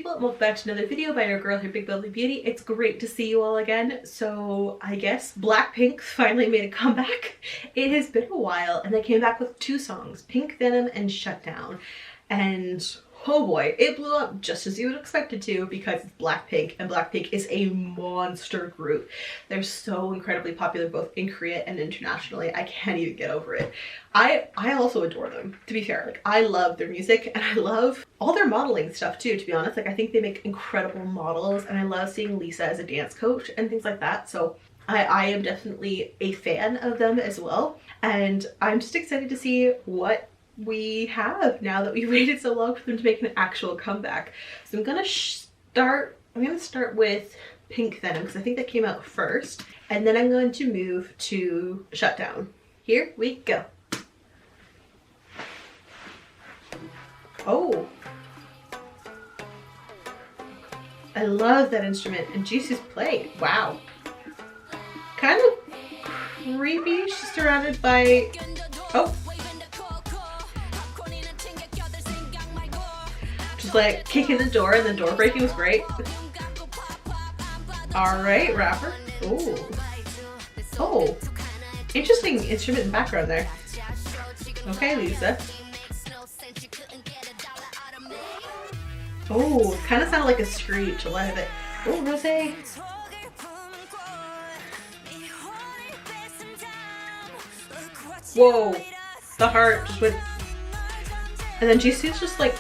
people, and welcome back to another video by your girl, your big bubbly beauty. It's great to see you all again. So I guess Blackpink finally made a comeback. It has been a while, and they came back with 2 songs, Pink Venom and Shutdown. And oh boy, it blew up just as you would expect it to, because it's Blackpink, and Blackpink is a monster group. They're so incredibly popular both in Korea and internationally. I can't even get over it. I also adore them, to be fair. Like, I love their music, and I love all their modeling stuff too, to be honest. Like, I think they make incredible models, and I love seeing Lisa as a dance coach and things like that. So I am definitely a fan of them as well, and I'm just excited to see what we have now that we waited so long for them to make an actual comeback. So I'm gonna start with Pink Venom, because I think that came out first, and then I'm going to move to Shutdown. Here we go. Oh, I love that instrument, and Jisoo's playing. Wow, kind of creepy. She's surrounded by, oh, just like kicking the door, and the door breaking was great. All right, rapper. Oh, interesting instrument in the background there. Okay, Lisa. Oh, it kind of sounded like a screech, a lot of it. Oh, Rosé. Whoa, the heart just went. And then Jisoo's just like,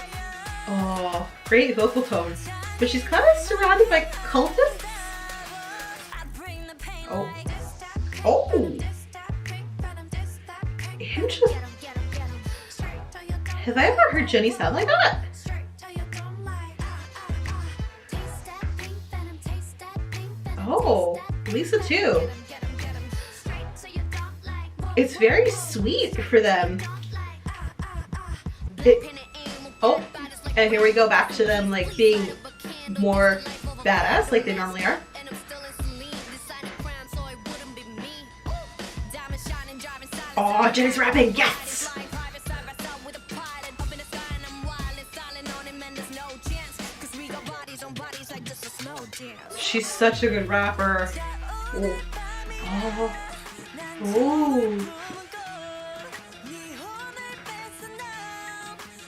oh, great vocal tones. But she's kind of surrounded by cultists. Oh. Oh. Interesting. Have I ever heard Jennie sound like that? Oh, Lisa too. It's very sweet for them. Oh, and here we go back to them like being more badass like they normally are. Oh, Jennie's rapping, yes! She's such a good rapper. Oh. Oh.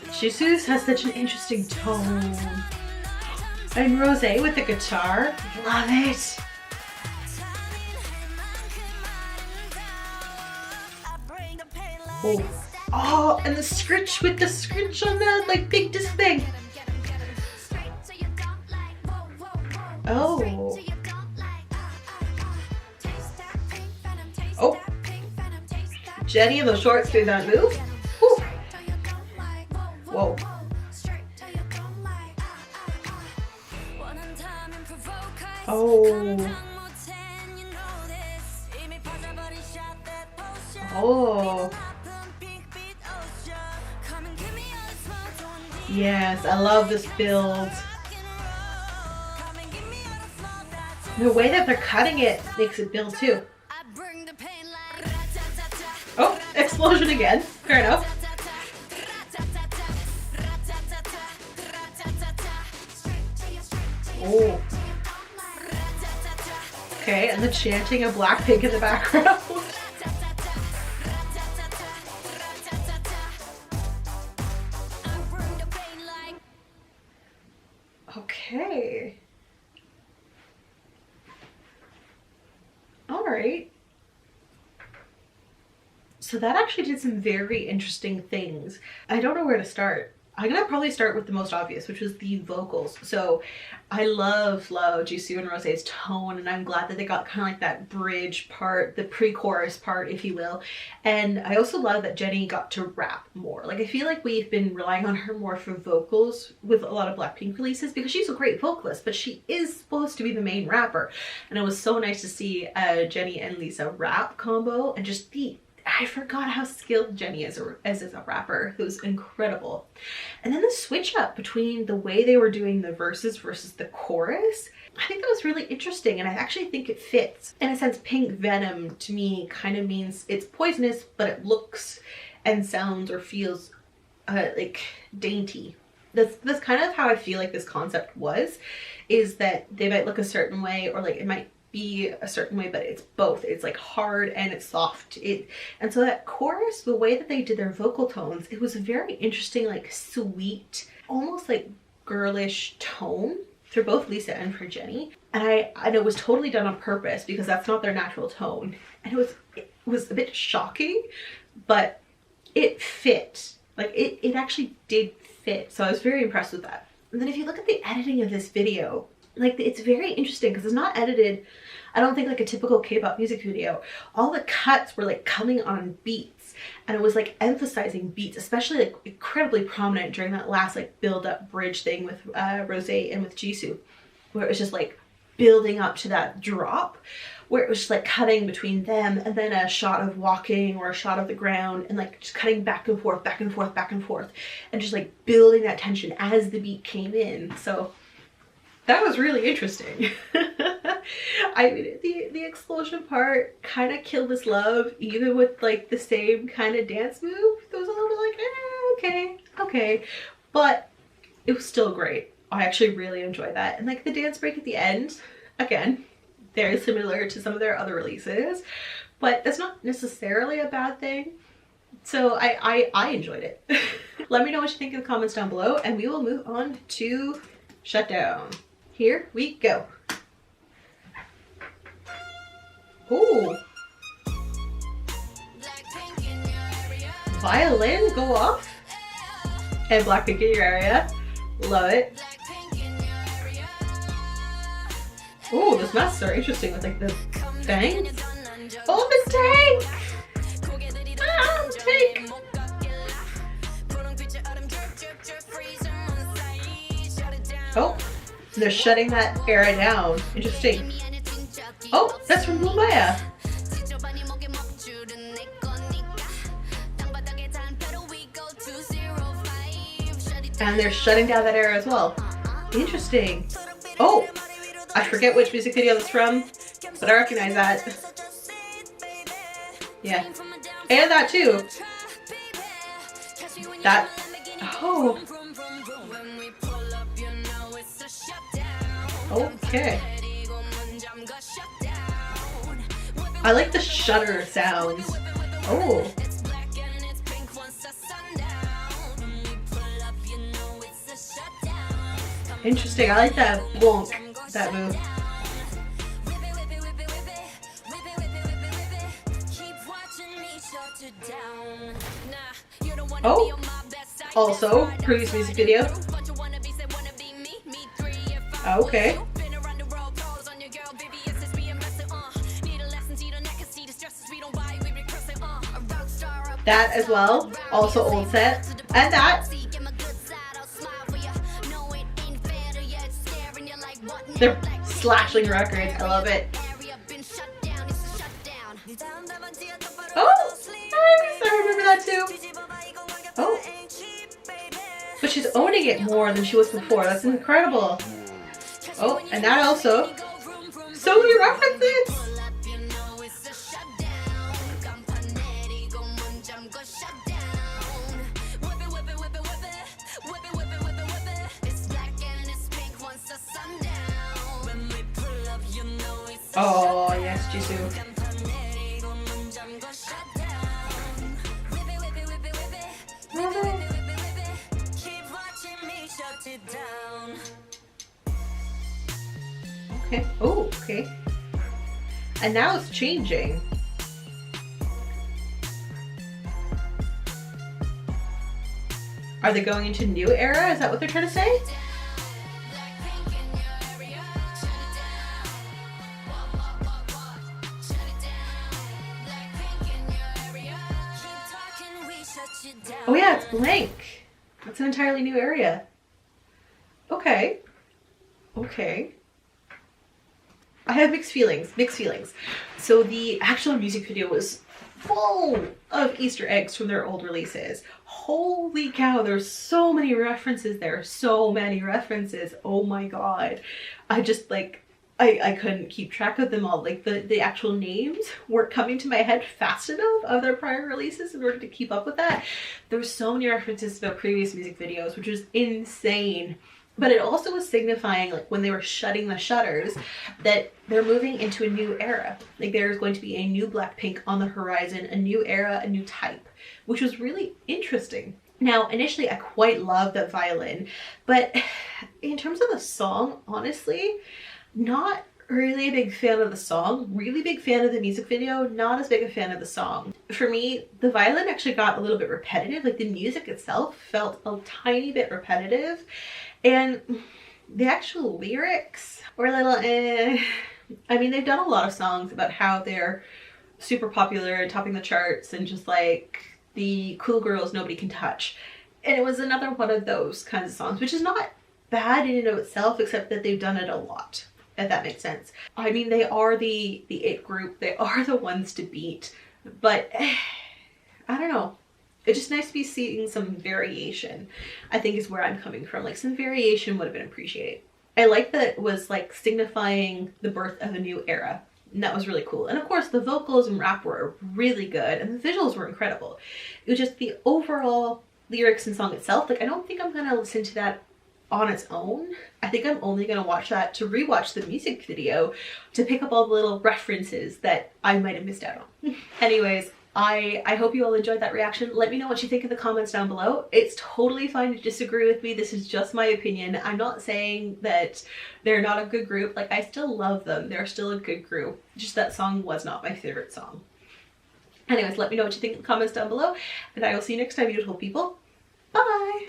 Jisoo has such an interesting tone. And Rosé with the guitar. Love it. Oh. Oh, and the scritch with the scritch on the like big disc thing. Oh. Oh. Jennie in the shorts doing that move. Whew. Whoa. Oh. Oh. Yes, I love this build. The way that they're cutting it makes it build too. Oh, explosion again. Fair enough. Oh. Okay, and the chanting of Blackpink in the background. Okay. All right. So that actually did some very interesting things. I don't know where to start. I'm gonna probably start with the most obvious, which was the vocals. So I love Jisoo and Rosé's tone, and I'm glad that they got kind of like that bridge part, the pre-chorus part, if you will. And I also love that Jennie got to rap more. Like, I feel like we've been relying on her more for vocals with a lot of Blackpink releases, because she's a great vocalist, but she is supposed to be the main rapper. And it was so nice to see Jennie and Lisa rap combo, and just I forgot how skilled Jennie is as a rapper, who's incredible. And then the switch up between the way they were doing the verses versus the chorus, I think that was really interesting, and I actually think it fits. In a sense, Pink Venom to me kind of means it's poisonous, but it looks and sounds or feels like dainty. That's kind of how I feel like this concept was, is that they might look a certain way, or like it might be a certain way, but it's both. It's like hard and it's soft. And so that chorus, the way that they did their vocal tones, it was a very interesting, like sweet, almost like girlish tone for both Lisa and for Jennie. And it was totally done on purpose because that's not their natural tone. And it was a bit shocking, but it fit. Like it actually did fit. So I was very impressed with that. And then if you look at the editing of this video, like it's very interesting because it's not edited, I don't think, like a typical K-pop music video. All the cuts were like coming on beats, and it was like emphasizing beats, especially like incredibly prominent during that last like build up bridge thing with Rosé and with Jisoo, where it was just like building up to that drop, where it was just like cutting between them and then a shot of walking or a shot of the ground, and like just cutting back and forth, back and forth, back and forth, and just like building that tension as the beat came in. So that was really interesting. I mean, the explosion part kind of killed this love, even with like the same kind of dance move. It was a little bit like, okay. But it was still great. I actually really enjoyed that. And like the dance break at the end, again, very similar to some of their other releases, but that's not necessarily a bad thing. So I enjoyed it. Let me know what you think in the comments down below, and we will move on to Shutdown. Here we go. Ooh. Violin go off. And Blackpink in your area. Love it. Ooh, those masks are interesting with like the bangs. Oh, the tank! Ah, tank! Oh. They're shutting that era down. Interesting. Oh, that's from Mumbai. And they're shutting down that era as well. Interesting. Oh, I forget which music video that's from, but I recognize that. Yeah. And that too. That. Oh. Okay. I like the shutter sounds. Oh. Interesting. I like that bonk, that move. Oh. Also, previous music video. Okay. That as well, also old set. And that. They're slashing records, I love it. Oh, nice, I remember that too. Oh. But she's owning it more than she was before, that's incredible. Oh, and that also. So many references! Oh, yes, Jisoo. Okay. Oh, okay. And now it's changing. Are they going into new era? Is that what they're trying to say? Oh yeah, it's blank. That's an entirely new area. Okay. Okay. I have mixed feelings, So the actual music video was full of Easter eggs from their old releases. Holy cow, there's so many references there, so many references. Oh my god. I just like, I couldn't keep track of them all. Like the actual names weren't coming to my head fast enough of their prior releases in order to keep up with that. There were so many references to their previous music videos, which was insane. But it also was signifying, like when they were shutting the shutters, that they're moving into a new era. Like there's going to be a new Blackpink on the horizon, a new era, a new type, which was really interesting. Now, initially I quite loved that violin, but in terms of the song, honestly, not really a big fan of the song, really big fan of the music video, not as big a fan of the song. For me, the violin actually got a little bit repetitive. Like the music itself felt a tiny bit repetitive, and the actual lyrics were a little eh. I mean, they've done a lot of songs about how they're super popular and topping the charts and just like the cool girls nobody can touch. And it was another one of those kinds of songs, which is not bad in and of itself, except that they've done it a lot, if that makes sense. I mean, they are the it group, they are the ones to beat, but I don't know. It's just nice to be seeing some variation, I think is where I'm coming from. Like some variation would have been appreciated. I like that it was like signifying the birth of a new era. And that was really cool. And of course the vocals and rap were really good and the visuals were incredible. It was just the overall lyrics and song itself. Like I don't think I'm gonna listen to that on its own. I think I'm only gonna watch that to rewatch the music video to pick up all the little references that I might have missed out on. Anyways, I hope you all enjoyed that reaction. Let me know what you think in the comments down below. It's totally fine to disagree with me. This is just my opinion. I'm not saying that they're not a good group. Like I still love them. They're still a good group. Just that song was not my favorite song. Anyways, let me know what you think in the comments down below, and I will see you next time, beautiful people. Bye!